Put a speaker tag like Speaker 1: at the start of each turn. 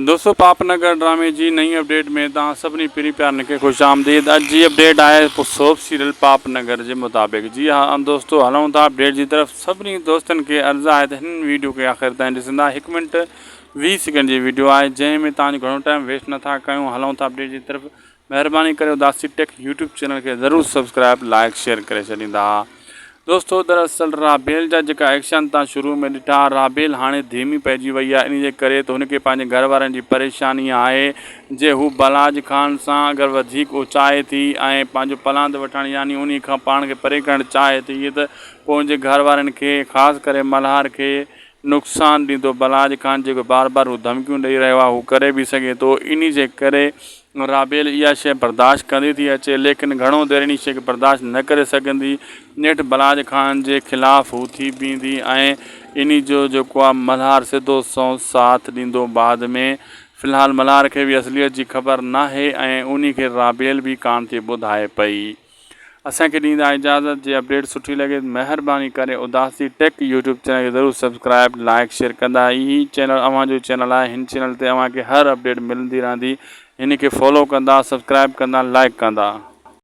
Speaker 1: दोस्तों पापनगर ड्रामे जी नई अपडेट में तव्हां सभिनी पहिरीं प्यारनि खे ख़ुशि आमदीद। अॼु जी अपडेट आहे सोप सीरियल पापनगर जे मुताबिक़। जी हाँ दोस्तों, हलूं था अपडेट की तरफ़। सभिनी दोस्तनि खे अर्ज़ु आहे त हिन वीडियो खे आख़िर ताईं ॾिसंदा। 1 मिनट 20 सेकंड जी वीडियो आहे जंहिंमें तव्हांजो घणो टाइम वेस्ट नथा कयूं। हलूं था अपडेट की तरफ़। महिरबानी करे उदासी टेक यूट्यूब चैनल के ज़रूर सब्सक्राइब लाइक शेयर करे छॾींदा। दोस्तों दरअसल राबेल जा जेका एक्शन तव्हां शुरू में ॾिठा, राबेल हाणे धीमी पइजी वई आहे। इन जे करे त हुनखे पंहिंजे घर वारनि जी परेशानी आहे जे हू बलाज खान सां अगरि वधीक उचाए थी ऐं पंहिंजो पलांद वठणु यानी उन खां पाण खे परे करणु चाहे थी त पोइ हुनजे घर वारनि खे ख़ासि करे मल्हार खे नुक़सानु ॾींदो। बलाज खान जेको बार बार हू धमकियूं ॾेई रहियो आहे हू करे बि सघे थो। इन जे करे राबेल इहा शइ बर्दाश्त कंदी थी अचे, लेकिन घणो देरि इन शइ खे बर्दाश्त न करे सघंदी। नेठि बलाज खान जे ख़िलाफ़ु हू थी बीहंदी ऐं इन जो जेको आहे मल्हार सिधो सौ साथ ॾींदो बाद में। फ़िलहालु मल्हार खे बि असलियत जी ख़बर नाहे ऐं उन खे राबेल बि कान थी ॿुधाए पई। असांखे ॾींदा इजाज़त। जे अपडेट सुठी लॻे महिरबानी करे उदासी टेक यूट्यूब चैनल खे ज़रूरु सब्सक्राइब लाइक शेयर कंदा। ही चैनल अव्हांजो चैनल आहे। हिन चैनल ते अव्हांखे हर अपडेट मिलंदी रहंदी। हिन खे फॉलो कंदा, सब्सक्राइब कंदा, लाइक कंदा।